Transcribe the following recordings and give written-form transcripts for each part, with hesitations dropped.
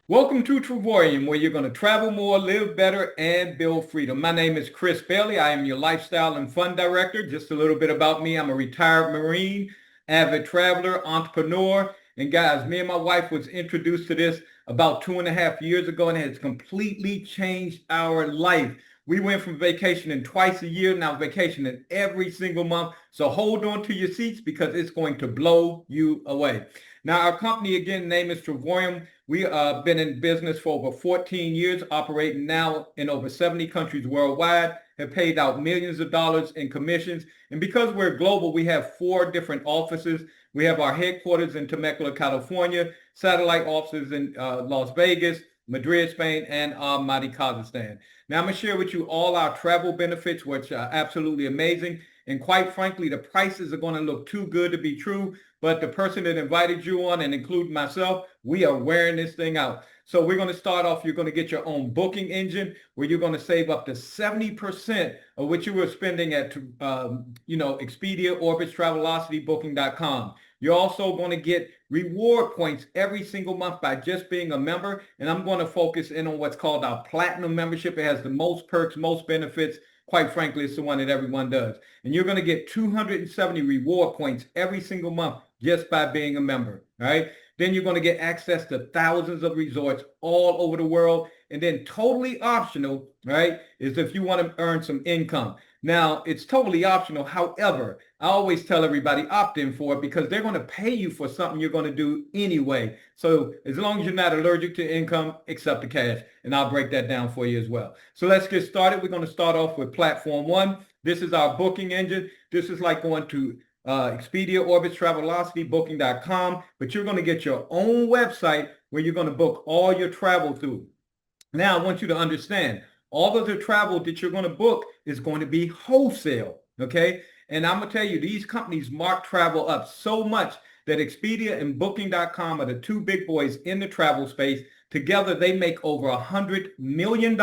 Welcome to Travorium, where you're going to travel more, live better, and build freedom. My name is Chris Bailey. I am your lifestyle and fun director. Just a little bit about me. I'm a retired Marine, avid traveler, entrepreneur. And guys, me and my wife was introduced to this about 2.5 years ago, and it has completely changed our life. We went from vacationing twice a year, now vacationing every single month. So hold on to your seats because it's going to blow you away. Now, our company, again, name is Travorium. We have been in business for over 14 years, operating now in over 70 countries worldwide, have paid out millions of dollars in commissions. And because we're global, we have 4 different offices. We have our headquarters in Temecula, California, satellite offices in Las Vegas, Madrid, Spain, and Almaty, Kazakhstan. Now, I'm going to share with you all our travel benefits, which are absolutely amazing. And quite frankly, the prices are going to look too good to be true. But the person that invited you on, and including myself, we are wearing this thing out. So we're going to start off. You're going to get your own booking engine where you're going to save up to 70% of what you were spending at, Expedia, Orbitz, Travelocity, Booking.com. You're also going to get reward points every single month by just being a member. And I'm going to focus in on what's called our platinum membership. It has the most perks, most benefits. Quite frankly, it's the one that everyone does. And you're going to get 270 reward points every single month just by being a member. All right. Then you're going to get access to thousands of resorts all over the world. And then totally optional, right, is if you want to earn some income. Now, it's totally optional. However, I always tell everybody opt in for it because they're going to pay you for something you're going to do anyway. So as long as you're not allergic to income, accept the cash. And I'll break that down for you as well. So let's get started. We're going to start off with platform 1. This is our booking engine. This is like going to Expedia, Orbitz, Travelocity, Booking.com, but you're going to get your own website where you're going to book all your travel through. Now, I want you to understand, all of the travel that you're going to book is going to be wholesale, okay? And I'm going to tell you, these companies mark travel up so much that Expedia and Booking.com are the 2 big boys in the travel space. Together, they make over $100 million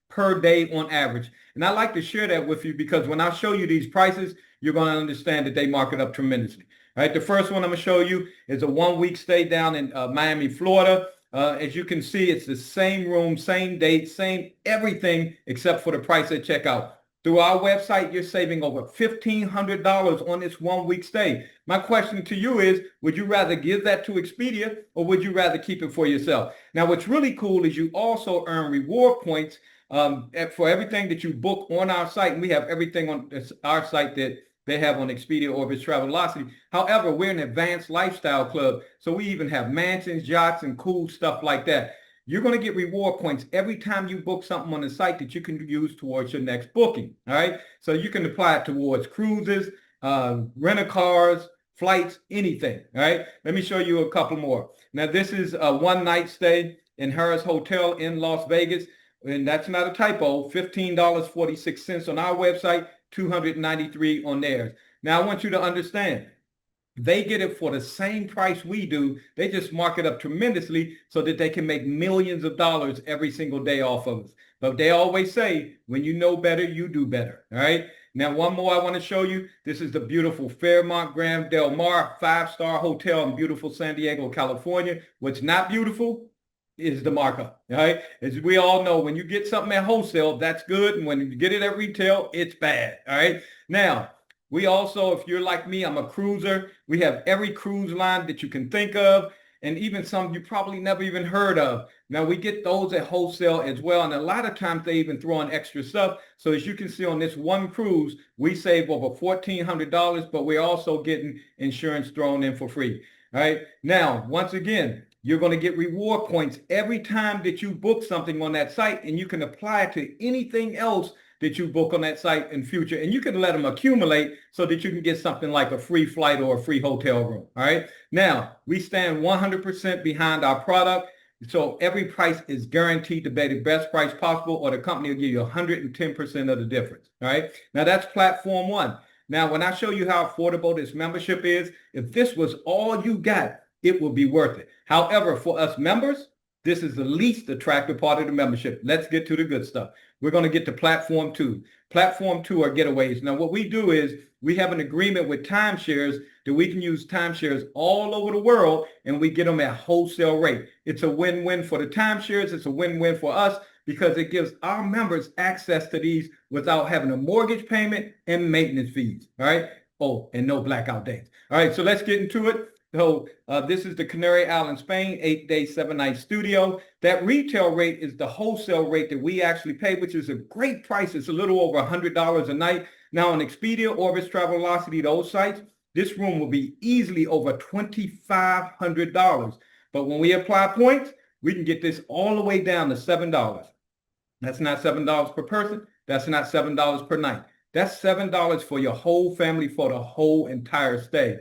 per day on average. And I like to share that with you because when I show you these prices, you're going to understand that they mark it up tremendously. All right, the first one I'm going to show you is a 1-week stay down in Miami, Florida. As you can see, it's the same room, same date, same everything except for the price at checkout. Through our website, you're saving over $1,500 on this 1-week stay. My question to you is, would you rather give that to Expedia or would you rather keep it for yourself? Now, what's really cool is you also earn reward points for everything that you book on our site. And we have everything on our site that they have on Expedia, Orbitz, Travelocity. However, we're an advanced lifestyle club, so we even have mansions, yachts, and cool stuff like that. You're going to get reward points every time you book something on the site that you can use towards your next booking. All right. So you can apply it towards cruises, rental cars, flights, anything. All right. Let me show you a couple more. Now, this is a 1-night stay in Harrah's Hotel in Las Vegas. And that's not a typo, $15.46 on our website, $293 on theirs. Now, I want you to understand, they get it for the same price we do. They just mark it up tremendously so that they can make millions of dollars every single day off of us. But they always say, when you know better, you do better. All right. Now, one more I want to show you. This is the beautiful Fairmont Grand Del Mar 5-star hotel in beautiful San Diego, California. What's not beautiful is the markup, all right? As we all know, when you get something at wholesale, that's good. And when you get it at retail, it's bad, all right? Now, we also, if you're like me, I'm a cruiser. We have every cruise line that you can think of, and even some you probably never even heard of. Now, we get those at wholesale as well, and a lot of times they even throw in extra stuff. So as you can see on this one cruise, we save over $1,400, but we're also getting insurance thrown in for free, all right? Now, once again, you're going to get reward points every time that you book something on that site, and you can apply it to anything else that you book on that site in future. And you can let them accumulate so that you can get something like a free flight or a free hotel room. All right. Now, we stand 100% behind our product. So every price is guaranteed to be the best price possible, or the company will give you 110% of the difference. All right. Now, that's platform 1. Now, when I show you how affordable this membership is, if this was all you got, it will be worth it. However, for us members, This is the least attractive part of the membership. Let's get to the good stuff. We're going to get to platform two. Platform two are getaways. Now, what we do is we have an agreement with timeshares that we can use timeshares all over the world, and we get them at wholesale rate. It's a win-win for the timeshares. It's a win-win for us because it gives our members access to these without having a mortgage payment and maintenance fees. All right. Oh, and no blackout dates. All right. So let's get into it. So this is the Canary Island, Spain, 8-day, 7-night studio. That retail rate is the wholesale rate that we actually pay, which is a great price. It's a little over $100 a night. Now on Expedia, Orbis, Travelocity, those sites, this room will be easily over $2,500. But when we apply points, we can get this all the way down to $7. That's not $7 per person. That's not $7 per night. That's $7 for your whole family for the whole entire stay.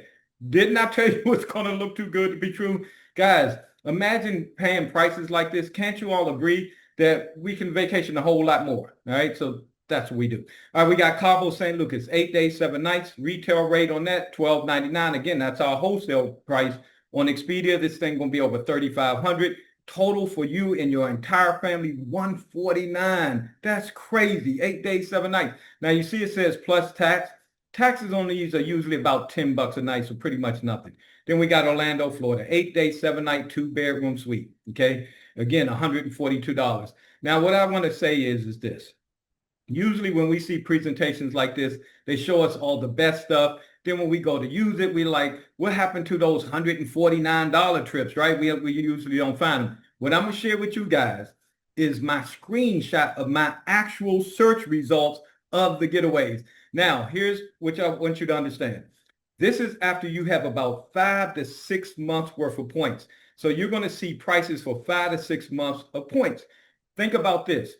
Didn't I tell you it's going to look too good to be true? Guys, imagine paying prices like this. Can't you all agree that we can vacation a whole lot more? All right, so that's what we do. All right, we got Cabo St. Lucas, 8 days, 7 nights. Retail rate on that, $12.99. Again, that's our wholesale price. On Expedia, this thing going to be over $3,500. Total for you and your entire family, $149. That's crazy. 8 days, 7 nights. Now, you see it says plus tax. Taxes on these are usually about $10 a night, so pretty much nothing. Then we got Orlando, Florida, 8 day, 7 night, 2-bedroom suite. Okay. Again, $142. Now, what I want to say is this. Usually when we see presentations like this, they show us all the best stuff. Then when we go to use it, we're like, what happened to those $149 trips, right? We usually don't find them. What I'm going to share with you guys is my screenshot of my actual search results of the getaways. Now, here's what I want you to understand. This is after you have about 5 to 6 months worth of points. So you're going to see prices for 5 to 6 months of points. Think about this.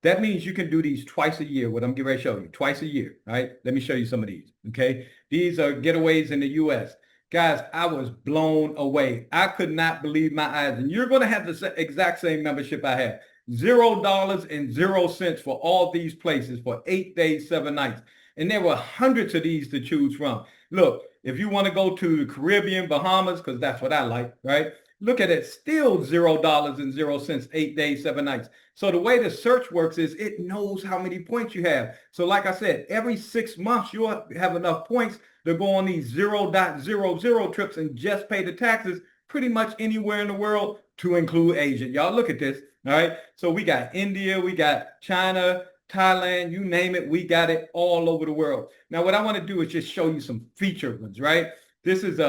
That means you can do these twice a year, what I'm getting ready to show you, twice a year. All right, let me show you some of these, okay? These are getaways in the U.S. Guys, I was blown away. I could not believe my eyes. And you're going to have the exact same membership I have. $0 for all these places for 8 days, 7 nights. And there were hundreds of these to choose from. Look, if you want to go to the Caribbean, Bahamas, because that's what I like, right? Look at it, still $0, 8 days, 7 nights. So the way the search works is it knows how many points you have. So like I said, every 6 months, you'll have enough points to go on these 0.00 trips and just pay the taxes pretty much anywhere in the world to include Asia. Y'all look at this, all right? So we got India, we got China, Thailand, you name it, we got it all over the world. Now, what I want to do is just show you some featured ones, right? This is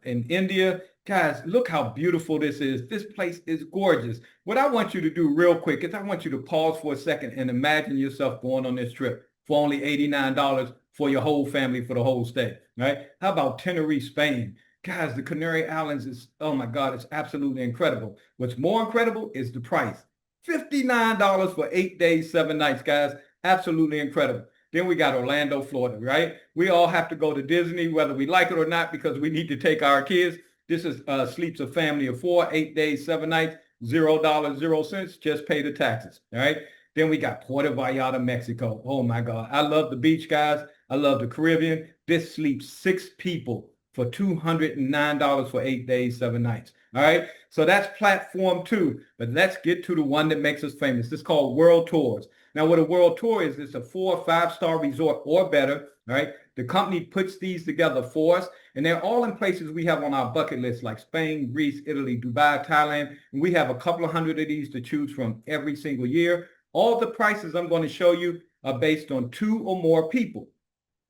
in India. Guys, look how beautiful this is. This place is gorgeous. What I want you to do real quick is I want you to pause for a second and imagine yourself going on this trip for only $89 for your whole family for the whole stay, right? How about Tenerife, Spain? Guys, the Canary Islands is, oh my God, it's absolutely incredible. What's more incredible is the price. $59 for 8 days, 7 nights, guys. Absolutely incredible. Then we got Orlando, Florida, right? We all have to go to Disney, whether we like it or not, because we need to take our kids. This is sleeps a family of 4, 8 days, 7 nights, $0, just pay the taxes, all right? Then we got Puerto Vallarta, Mexico. Oh my God. I love the beach, guys. I love the Caribbean. This sleeps 6 people for $209 for 8 days, 7 nights. All right. So that's platform 2. But let's get to the one that makes us famous. This is called World Tours. Now, what a World Tour is, it's a 4 or 5-star resort or better. All right. The company puts these together for us, and they're all in places we have on our bucket list, like Spain, Greece, Italy, Dubai, Thailand. And we have a couple of hundred of these to choose from every single year. All the prices I'm going to show you are based on 2 or more people.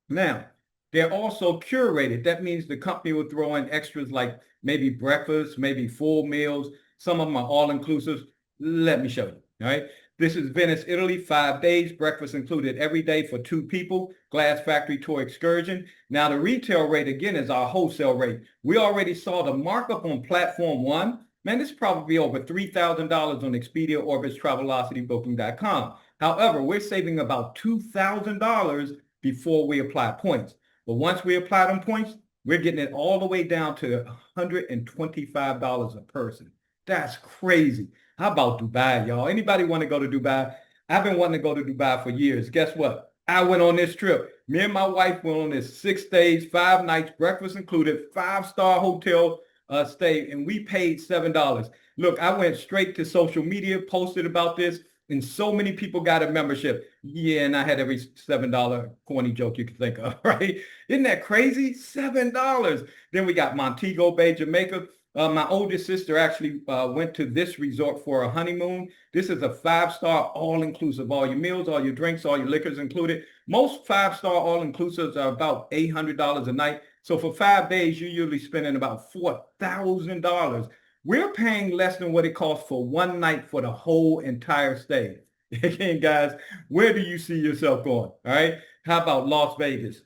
Now, they're also curated. That means the company will throw in extras like maybe breakfast, maybe full meals. Some of them are all-inclusive. Let me show you, all right? This is Venice, Italy, 5 days, breakfast included every day for 2 people, glass factory tour excursion. Now, the retail rate, again, is our wholesale rate. We already saw the markup on platform 1. Man, this is probably over $3,000 on Expedia, Orbis, Travelocity, Booking.com. However, we're saving about $2,000 before we apply points. But once we apply them points, we're getting it all the way down to $125 a person. That's crazy. How about Dubai, y'all? Anybody want to go to Dubai? I've been wanting to go to Dubai for years. Guess what? I went on this trip. Me and my wife went on this 6 days, 5 nights, breakfast included, 5-star hotel, stay, and we paid $7. Look, I went straight to social media, posted about this, and so many people got a membership. Yeah, and I had every $7 corny joke you could think of, right? Isn't that crazy? $7. Then we got Montego Bay, Jamaica. My oldest sister actually went to this resort for a honeymoon. This is a five-star all-inclusive. All your meals, all your drinks, all your liquors included. Most five-star all-inclusives are about $800 a night. So for 5 days, you're usually spending about $4,000. We're paying less than what it costs for one night for the whole entire stay. Again, guys, where do you see yourself going? All right. How about Las Vegas?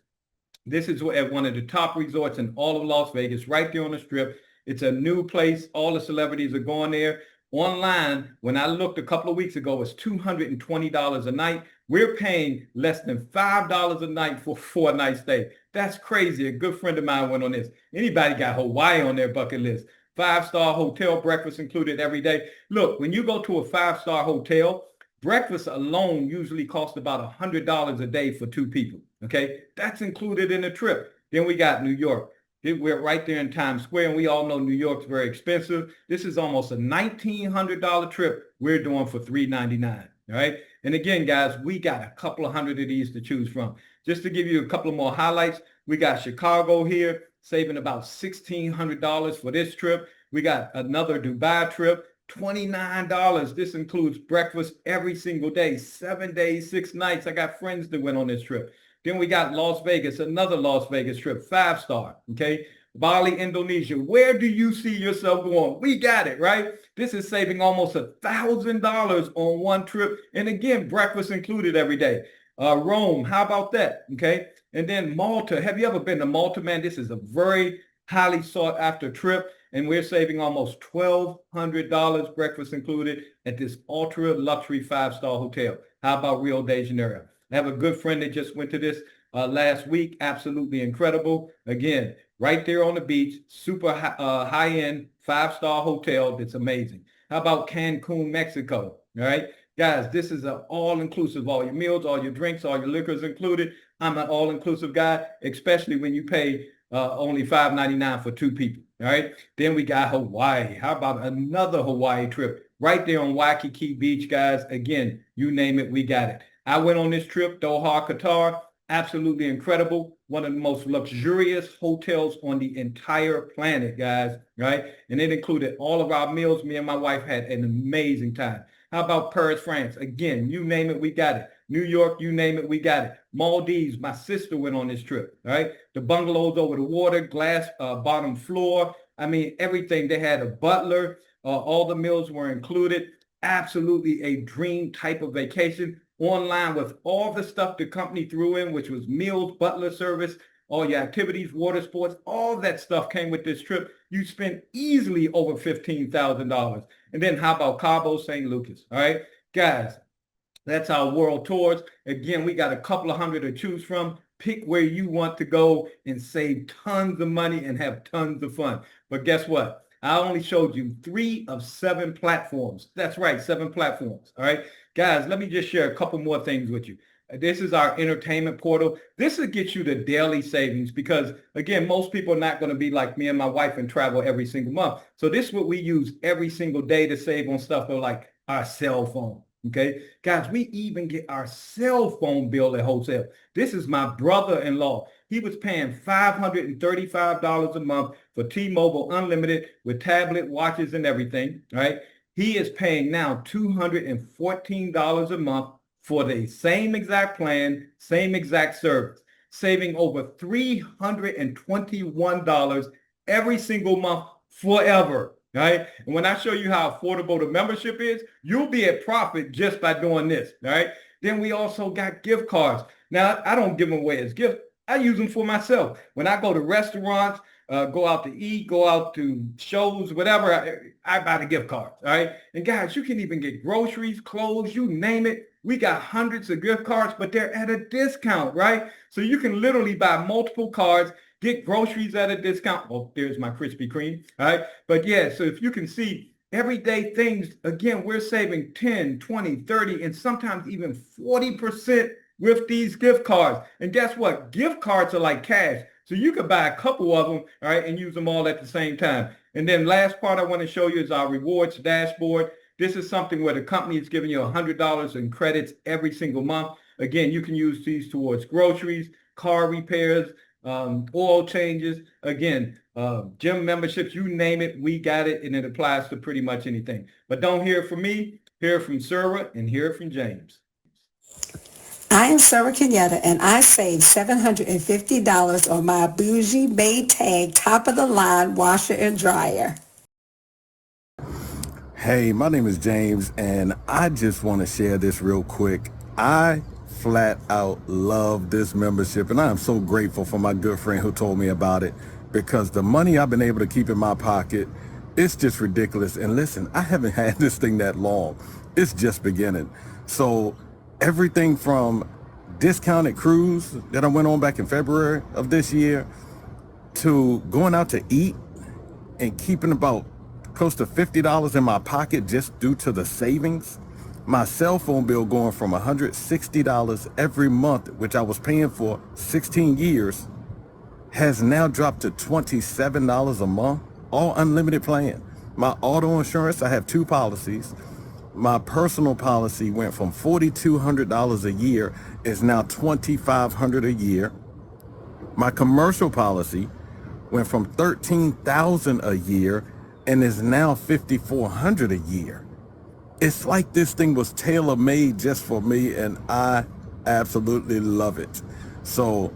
This is at one of the top resorts in all of Las Vegas, right there on the Strip. It's a new place. All the celebrities are going there. Online, when I looked a couple of weeks ago, it's $220 a night. We're paying less than $5 a night for a 4-night stay. That's crazy. A good friend of mine went on this. Anybody got Hawaii on their bucket list? 5-star hotel, breakfast included every day. Look, when you go to a 5-star hotel, breakfast alone usually costs about $100 a day for 2 people. Okay, that's included in the trip. Then we got New York. We're right there in Times Square, and we all know New York's very expensive. This is almost a $1,900 trip we're doing for $399. All right. And again, guys, we got a couple of hundred of these to choose from. Just to give you a couple of more highlights, we got Chicago here, saving about $1,600 for this trip. We got another Dubai trip, $29. This includes breakfast every single day, 7 days, 6 nights. I got friends that went on this trip. Then we got Las Vegas, another Las Vegas trip, 5-star, okay? Bali, Indonesia. Where do you see yourself going? We got it, right? This is saving almost $1,000 on one trip. And again, breakfast included every day. Rome, how about that, okay? And then Malta. Have you ever been to Malta, man? This is a very highly sought after trip. And we're saving almost $1,200, breakfast included, at this ultra luxury 5-star hotel. How about Rio de Janeiro? I have a good friend that just went to this last week. Absolutely incredible. Again, right there on the beach, super high-end 5-star hotel. That's amazing. How about Cancun, Mexico? All right, guys, this is an all-inclusive. All your meals, all your drinks, all your liquors included. I'm an all-inclusive guy, especially when you pay only $5.99 for 2 people. All right. Then we got Hawaii. How about another Hawaii trip right there on Waikiki Beach, guys? Again, you name it, we got it. I went on this trip, Doha, Qatar. Absolutely incredible. One of the most luxurious hotels on the entire planet, guys. Right. And it included all of our meals. Me and my wife had an amazing time. How about Paris, France? Again, you name it, we got it. New York, you name it, we got it. Maldives, my sister went on this trip, right? The bungalows over the water, glass bottom floor. I mean, everything. They had a butler. All the meals were included. Absolutely a dream type of vacation. Online with all the stuff the company threw in, which was meals, butler service, all your activities, water sports, all that stuff came with this trip. You spent easily over $15,000. And then how about Cabo St. Lucas? All right, guys, that's our world tours. Again, we got a couple of hundred to choose from. Pick where you want to go and save tons of money and have tons of fun. But guess what? I only showed you 3 of 7 platforms. That's right, 7 platforms. All right, guys, let me just share a couple more things with you. This is our entertainment portal. This will get you the daily savings because, again, most people are not going to be like me and my wife and travel every single month. So this is what we use every single day to save on stuff like our cell phone. Okay, guys, we even get our cell phone bill at wholesale. This is my brother-in-law. He was paying $535 a month for T-Mobile Unlimited with tablet, watches, and everything, right? He is paying now $214 a month for the same exact plan, same exact service, saving over $321 every single month forever. Right? And when I show you how affordable the membership is, you'll be at profit just by doing this. All right. Then we also got gift cards. Now, I don't give them away as gifts. I use them for myself. When I go to restaurants, go out to eat, go out to shows, whatever, I buy the gift cards. All right. And guys, you can even get groceries, clothes, you name it. We got hundreds of gift cards, but they're at a discount, right? So you can literally buy multiple cards, get groceries at a discount. Oh, there's my Krispy Kreme. All right. But yeah, so if you can see everyday things, again, we're saving 10, 20, 30, and sometimes even 40% with these gift cards. And guess what? Gift cards are like cash. So you could buy a couple of them, all right, and use them all at the same time. And then last part I want to show you is our rewards dashboard. This is something where the company is giving you $100 in credits every single month. Again, you can use these towards groceries, car repairs, oil changes, again, gym memberships, you name it, we got it, and it applies to pretty much anything. But don't hear it from me, hear it from Sarah, and hear it from James. I am Sarah Kenyatta, and I saved $750 on my bougie Maytag top-of-the-line washer and dryer. Hey, my name is James, and I just want to share this real quick. I flat out love this membership, and I am so grateful for my good friend who told me about it, because the money I've been able to keep in my pocket, it's just ridiculous. And listen, I haven't had this thing that long. It's just beginning. So everything from discounted cruise that I went on back in February of this year to going out to eat and keeping about close to $50 in my pocket just due to the savings. My cell phone bill going from $160 every month, which I was paying for 16 years, has now dropped to $27 a month, all unlimited plan. My auto insurance, I have 2 policies. My personal policy went from $4,200 a year, is now $2,500 a year. My commercial policy went from $13,000 a year and is now $5,400 a year. It's like this thing was tailor-made just for me, and I absolutely love it. So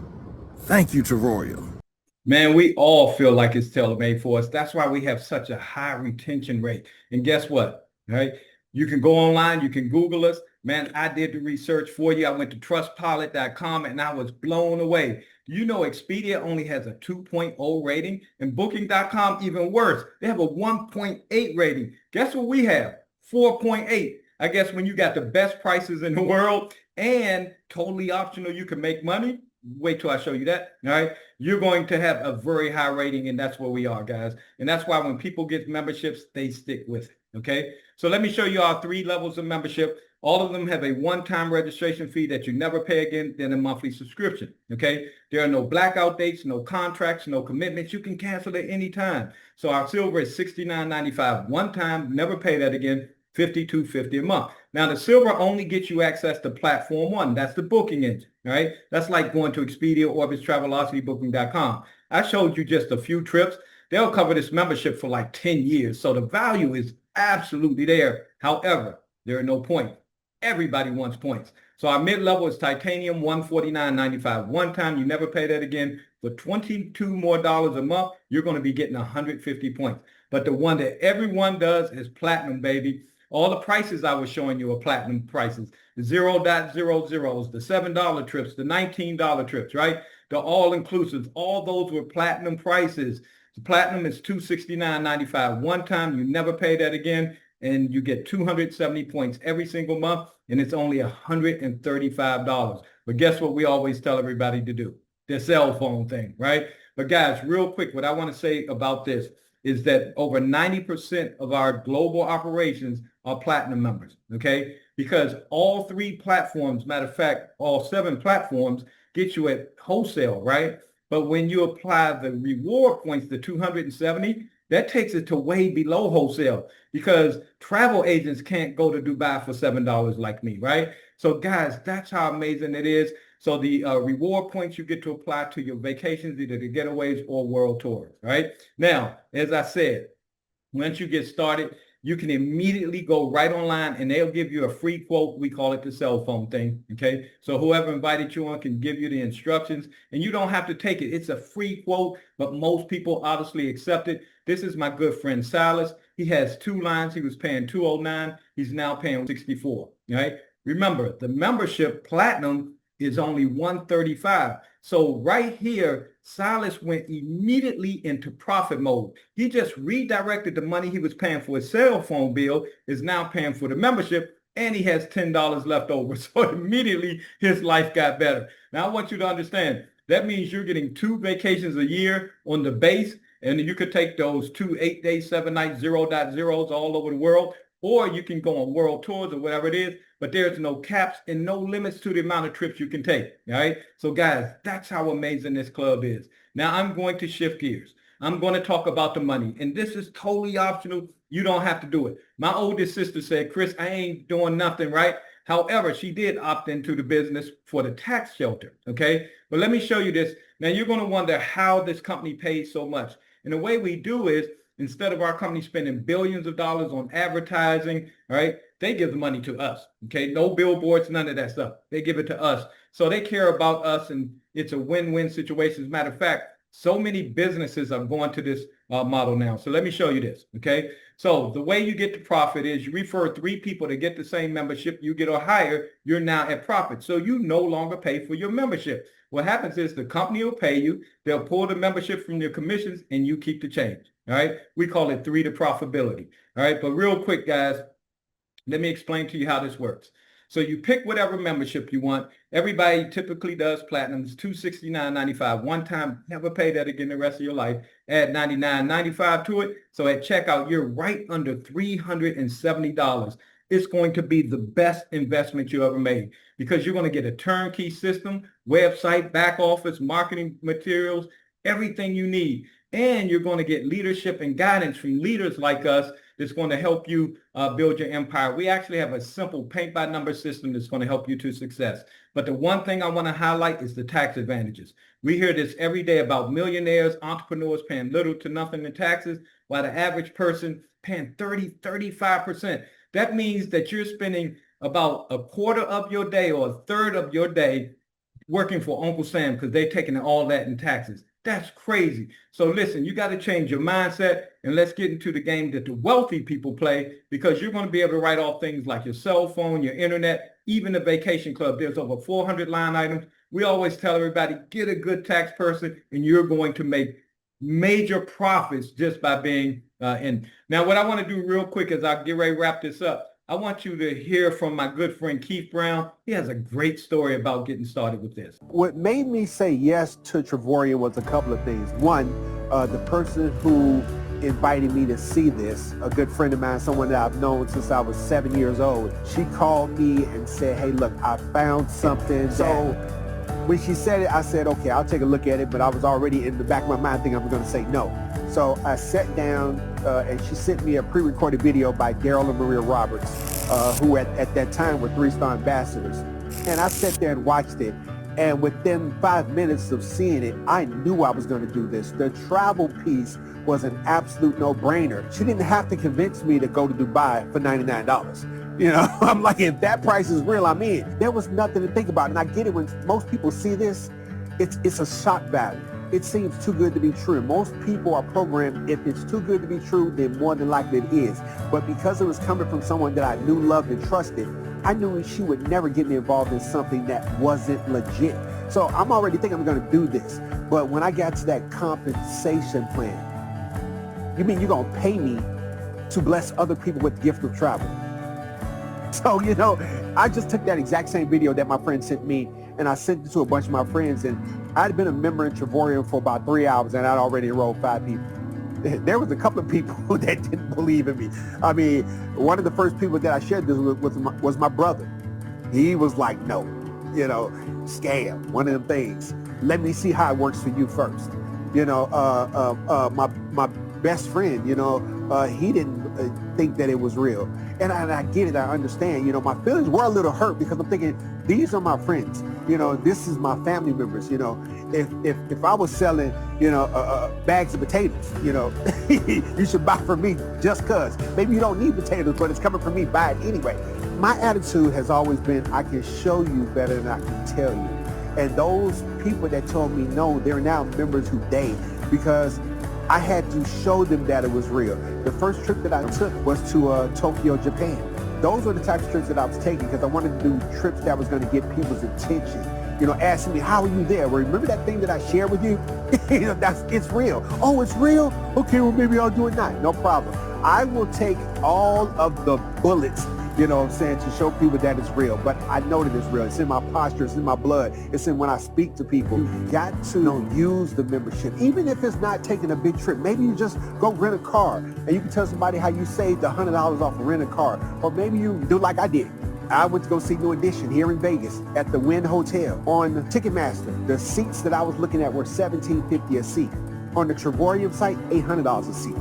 thank you, Travorium. Man, we all feel like it's tailor-made for us. That's why we have such a high retention rate. And guess what? Right? You can go online, you can Google us. Man, I did the research for you. I went to trustpilot.com and I was blown away. You know, Expedia only has a 2.0 rating, and Booking.com even worse. They have a 1.8 rating. Guess what we have? 4.8. I guess when you got the best prices in the world and totally optional, you can make money. Wait till I show you that. All right. You're going to have a very high rating, and that's where we are, guys. And that's why when people get memberships, they stick with it. Okay. So let me show you our 3 levels of membership. All of them have a one-time registration fee that you never pay again, then a monthly subscription. Okay. There are no blackout dates, no contracts, no commitments. You can cancel at any time. So our silver is $69.95 one time, never pay that again. $52.50 a month. Now the silver only gets you access to platform 1. That's the booking engine. All right. That's like going to Expedia, Orbitz, Travelocity, Booking.com. I showed you just a few trips. They'll cover this membership for like 10 years. So the value is absolutely there. However, there are no points. Everybody wants points. So our mid-level is titanium, $149.95 one time. You never pay that again. For $22 more a month, you're going to be getting 150 points. But the one that everyone does is platinum, baby. All the prices I was showing you are platinum prices. The 0.00s, the $7 trips, the $19 trips, right? The all-inclusives. All those were platinum prices. The platinum is $269.95 one time. You never pay that again. And you get 270 points every single month. And it's only $135. But guess what we always tell everybody to do? The cell phone thing, right? But guys, real quick, what I want to say about this is that over 90% of our global operations are platinum members, okay? Because all 3 platforms, matter of fact, all 7 platforms get you at wholesale, right? But when you apply the reward points, the 270, that takes it to way below wholesale, because travel agents can't go to Dubai for $7 like me, right? So guys, that's how amazing it is. So the reward points you get to apply to your vacations, either the getaways or world tours, right? Now, as I said, once you get started, you can immediately go right online and they'll give you a free quote. We call it the cell phone thing, okay? So whoever invited you on can give you the instructions and you don't have to take it. It's a free quote, but most people obviously accept it. This is my good friend Silas. He has 2 lines. He was paying $209. He's now paying $64, right? Remember, the membership platinum is only $135. So right here, Silas went immediately into profit mode. He just redirected the money he was paying for his cell phone bill, is now paying for the membership, and he has $10 left over. So immediately his life got better. Now I want you to understand, that means you're getting 2 vacations a year on the base, and you could take those 2 8-day, 7-night 0.0s all over the world, or you can go on world tours or whatever it is, but there's no caps and no limits to the amount of trips you can take, all right? So guys, that's how amazing this club is. Now I'm going to shift gears. I'm going to talk about the money. And this is totally optional. You don't have to do it. My oldest sister said, Chris, I ain't doing nothing, right? However, she did opt into the business for the tax shelter. Okay. But let me show you this. Now you're going to wonder how this company pays so much. And the way we do is instead of our company spending billions of dollars on advertising, right? They give the money to us. Okay. No billboards, none of that stuff. They give it to us. So they care about us and it's a win-win situation. As a matter of fact, so many businesses are going to this model now. So let me show you this. Okay. So the way you get to profit is you refer 3 people to get the same membership. You get a higher, you're now at profit. So you no longer pay for your membership. What happens is the company will pay you. They'll pull the membership from your commissions and you keep the change. All right. We call it 3 to profitability. All right. But real quick, guys, let me explain to you how this works. So you pick whatever membership you want. Everybody typically does platinum. It's $269.95 one time. Never pay that again the rest of your life. Add $99.95 to it. So at checkout, you're right under $370. It's going to be the best investment you ever made because you're going to get a turnkey system, website, back office, marketing materials, everything you need. And you're going to get leadership and guidance from leaders like us that's going to help you build your empire. We actually have a simple paint by number system that's going to help you to success. But the one thing I want to highlight is the tax advantages. We hear this every day about millionaires, entrepreneurs paying little to nothing in taxes, while the average person paying 35%. That means that you're spending about a quarter of your day or a third of your day working for Uncle Sam because they're taking all that in taxes. That's crazy. So listen, you got to change your mindset and let's get into the game that the wealthy people play because you're going to be able to write off things like your cell phone, your internet, even the vacation club. There's over 400 line items. We always tell everybody, get a good tax person and you're going to make major profits just by being in. Now, what I want to do real quick as I get ready to wrap this up, I want you to hear from my good friend Keith Brown. He has a great story about getting started with this. What made me say yes to Travorium was a couple of things. One, the person who invited me to see this, a good friend of mine, someone that I've known since I was 7 years old, she called me and said, hey, look, I found something. So when she said it, I said, okay, I'll take a look at it. But I was already in the back of my mind thinking I'm going to say no. So I sat down and she sent me a pre-recorded video by Daryl and Maria Roberts, who at that time were 3-star ambassadors. And I sat there and watched it. And within 5 minutes of seeing it, I knew I was going to do this. The travel piece was an absolute no-brainer. She didn't have to convince me to go to Dubai for $99. You know, I'm like, if that price is real, I'm in. There was nothing to think about. And I get it when most people see this, it's a shock value. It seems too good to be true. Most people are programmed, if it's too good to be true, then more than likely it is. But because it was coming from someone that I knew, loved, and trusted, I knew she would never get me involved in something that wasn't legit. So I'm already thinking I'm going to do this. But when I got to that compensation plan, you mean you're going to pay me to bless other people with the gift of travel? So, you know, I just took that exact same video that my friend sent me and I sent it to a bunch of my friends, and I'd been a member in Travorium for about 3 hours and I'd already enrolled 5 people. There was a couple of people that didn't believe in me. I mean, one of the first people that I shared this with was my brother. He was like, no, you know, scam, one of them things. Let me see how it works for you first. You know, my best friend, you know, he didn't think that it was real. And I get it, I understand. You know, my feelings were a little hurt because I'm thinking, these are my friends. You know, this is my family members. You know, if I was selling, you know, bags of potatoes, you know, you should buy from me just cause. Maybe you don't need potatoes, but it's coming from me, buy it anyway. My attitude has always been, I can show you better than I can tell you. And those people that told me no, they're now members who date because I had to show them that it was real. The first trip that I took was to Tokyo, Japan. Those were the types of trips that I was taking because I wanted to do trips that was going to get people's attention. You know, asking me, how are you there? Well, remember that thing that I shared with you? You know, it's real. Oh, it's real? Okay, well, maybe I'll do it now. No problem. I will take all of the bullets, you know what I'm saying, to show people that it's real. But I know that it's real. It's in my posture. It's in my blood. It's in when I speak to people. You got to, you know, use the membership. Even if it's not taking a big trip, maybe you just go rent a car and you can tell somebody how you saved $100 off a rent a car. Or maybe you do like I did. I went to go see New Edition here in Vegas at the Wynn Hotel. On Ticketmaster, the seats that I was looking at were $17.50 a seat. On the Travorium site, $800 a seat.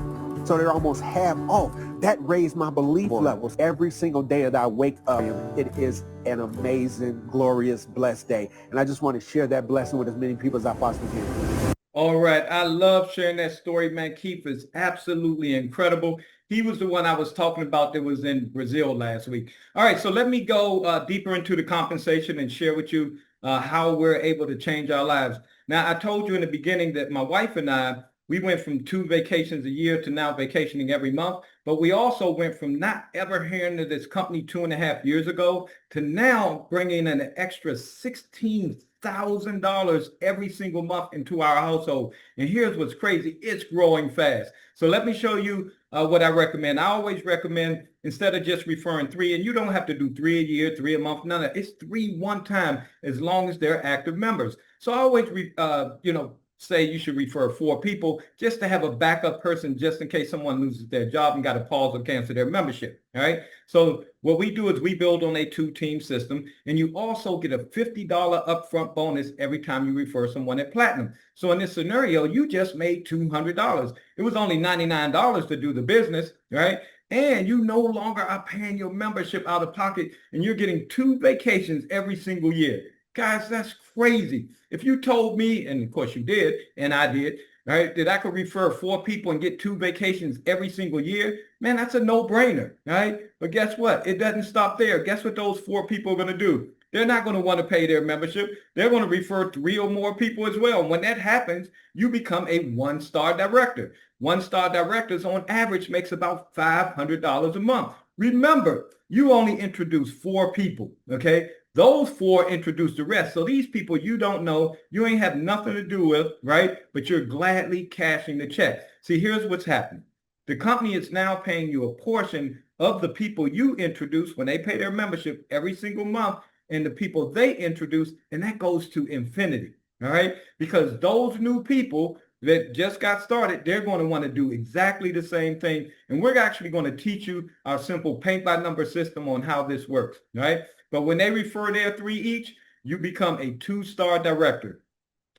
So they're almost half off. That raised my belief levels every single day that I wake up. It is an amazing, glorious, blessed day. And I just want to share that blessing with as many people as I possibly can. All right. I love sharing that story, man. Keith is absolutely incredible. He was the one I was talking about that was in Brazil last week. All right. So let me go deeper into the compensation and share with you how we're able to change our lives. Now, I told you in the beginning that my wife and I, we went from 2 vacations a year to now vacationing every month. But we also went from not ever hearing of this company 2.5 years ago to now bringing in an extra $16,000 every single month into our household. And here's what's crazy. It's growing fast. So let me show you what I recommend. I always recommend, instead of just referring 3, and you don't have to do 3 a year, 3 a month, none of that. It's 3 one time as long as they're active members. So I always, say you should refer 4 people just to have a backup person just in case someone loses their job and got to pause or cancel their membership. All right. So what we do is we build on a 2-team system, and you also get a $50 upfront bonus every time you refer someone at Platinum. So in this scenario, you just made $200. It was only $99 to do the business, right? And you no longer are paying your membership out of pocket, and you're getting 2 vacations every single year. Guys, that's crazy. If you told me, and of course you did, and I did, right, that I could refer 4 people and get 2 vacations every single year, man, that's a no-brainer, right? But guess what? It doesn't stop there. Guess what those 4 people are going to do? They're not going to want to pay their membership. They're going to refer 3 or more people as well. And when that happens, you become a 1-star director. 1-star directors on average makes about $500 a month. Remember, you only introduce 4 people, okay? Those 4 introduce the rest. So these people you don't know, you ain't have nothing to do with, right? But you're gladly cashing the check. See, here's what's happening. The company is now paying you a portion of the people you introduce when they pay their membership every single month, and the people they introduce, and that goes to infinity, all right? Because those new people that just got started, they're going to want to do exactly the same thing. And we're actually going to teach you our simple paint by number system on how this works, right? But when they refer their 3 each, you become a 2-star director.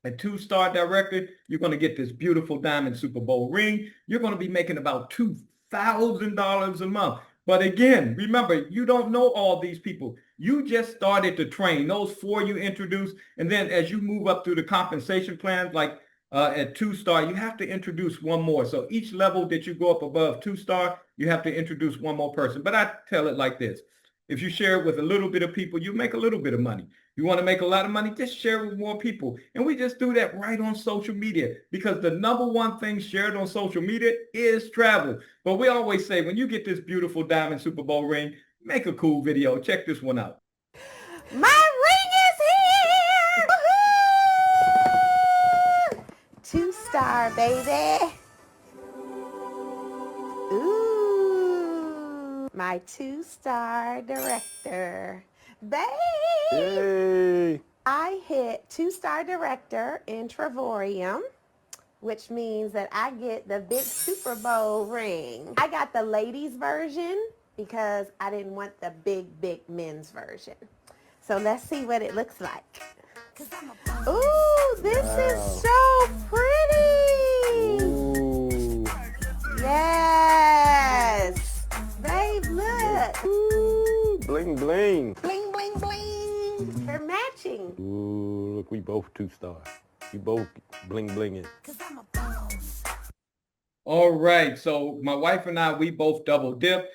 A 2-star director, you're going to get this beautiful diamond Super Bowl ring. You're going to be making about $2,000 a month. But again, remember, you don't know all these people. You just started to train those 4 you introduced. And then as you move up through the compensation plans, like at 2-star, you have to introduce 1 more. So each level that you go up above 2-star, you have to introduce 1 more person. But I tell it like this. If you share it with a little bit of people, you make a little bit of money. You want to make a lot of money, just share it with more people. And we just do that right on social media, because the number 1 thing shared on social media is travel. But we always say, when you get this beautiful diamond Super Bowl ring, make a cool video. Check this one out. My ring is here! Woo-hoo! 2-star, baby. Ooh. My 2-star director. Babe! Hey! I hit 2-star director in Travorium, which means that I get the big Super Bowl ring. I got the ladies version because I didn't want the big men's version. So let's see what it looks like. Ooh, this is so pretty. Ooh. Yes. Babe, look. Ooh, bling, bling. Bling, bling, bling. They're matching. Ooh, look, we both 2-stars. We both bling, blinging. All right. So my wife and I, we both double dip.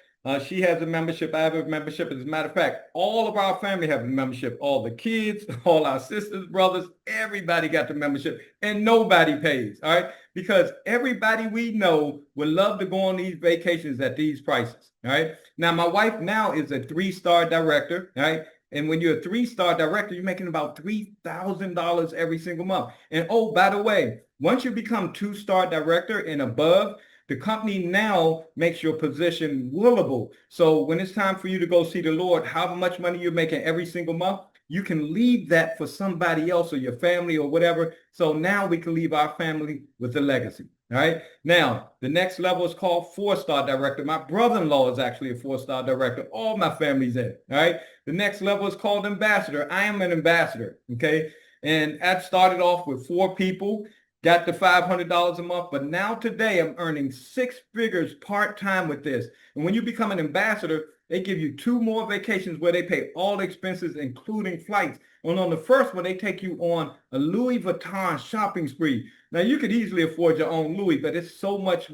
She has a membership. I have a membership. As a matter of fact, all of our family have a membership. All the kids, all our sisters, brothers, everybody got the membership, and nobody pays. All right. Because everybody we know would love to go on these vacations at these prices. All right. Now, my wife now is a 3-star director. All right. And when you're a 3-star director, you're making about $3,000 every single month. And oh, by the way, once you become 2-star director and above, the company now makes your position willable. So when it's time for you to go see the Lord, how much money you're making every single month, you can leave that for somebody else or your family or whatever. So now we can leave our family with a legacy. All right. Now, the next level is called four-star director. My brother-in-law is actually a four-star director. All my family's in. All right. The next level is called ambassador. I am an ambassador. Okay. And I started off with 4 people, got to $500 a month, but now today I'm earning 6 figures part-time with this. And when you become an ambassador, they give you 2 more vacations where they pay all expenses, including flights. And on the first one, they take you on a Louis Vuitton shopping spree. Now, you could easily afford your own Louis, but it's so much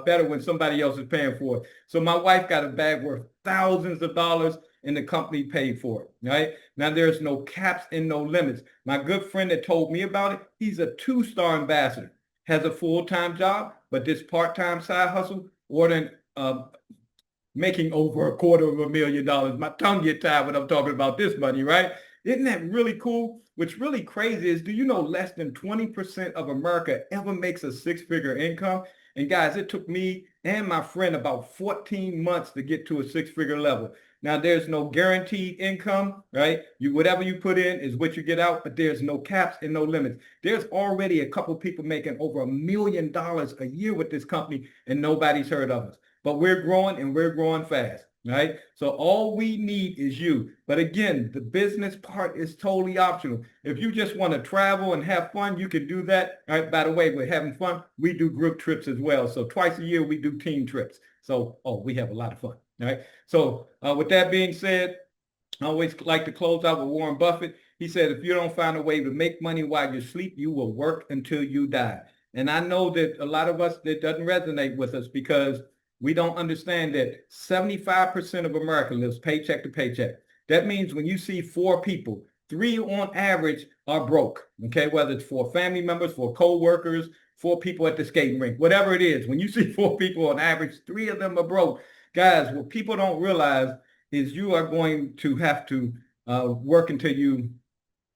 better when somebody else is paying for it. So my wife got a bag worth thousands of dollars and the company paid for it, right? Now, there's no caps and no limits. My good friend that told me about it, he's a 2-star ambassador, has a full-time job, but this part-time side hustle, ordering making over $250,000. My tongue get tied when I'm talking about this money, right? Isn't that really cool? What's really crazy is, do you know less than 20% of America ever makes a 6-figure income? And guys, it took me and my friend about 14 months to get to a 6-figure level. Now, there's no guaranteed income, right? Whatever you put in is what you get out, but there's no caps and no limits. There's already a couple people making over $1 million a year with this company, and nobody's heard of us. But we're growing and we're growing fast, right? So all we need is you. But again, the business part is totally optional. If you just want to travel and have fun, you can do that. All right. By the way, we're having fun. We do group trips as well. So twice a year, we do team trips. So, we have a lot of fun. All right. So with that being said, I always like to close out with Warren Buffett. He said, if you don't find a way to make money while you sleep, you will work until you die. And I know that a lot of us, that doesn't resonate with us because we don't understand that 75% of America lives paycheck to paycheck. That means when you see 4 people, 3 on average are broke, okay? Whether it's 4 family members, 4 co-workers, 4 people at the skating rink, whatever it is. When you see 4 people on average, 3 of them are broke. Guys, what people don't realize is you are going to have to work until you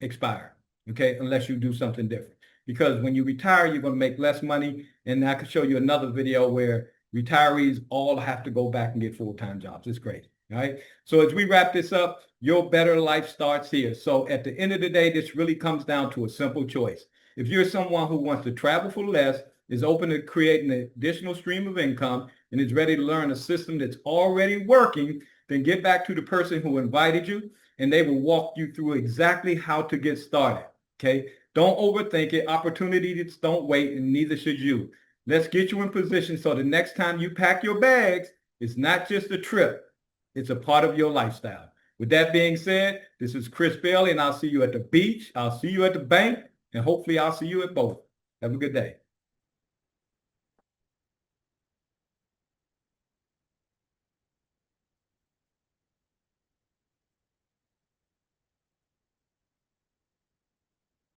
expire, okay? Unless you do something different. Because when you retire, you're going to make less money. And I could show you another video where retirees all have to go back and get full-time jobs. It's crazy. All right. So as we wrap this up, your better life starts here. So at the end of the day, this really comes down to a simple choice. If you're someone who wants to travel for less, is open to creating an additional stream of income, and is ready to learn a system that's already working, then get back to the person who invited you, and they will walk you through exactly how to get started. Okay. Don't overthink it. Opportunities don't wait, and neither should you. Let's get you in position so the next time you pack your bags, it's not just a trip. It's a part of your lifestyle. With that being said, this is Chris Bailey, and I'll see you at the beach. I'll see you at the bank, and hopefully I'll see you at both. Have a good day.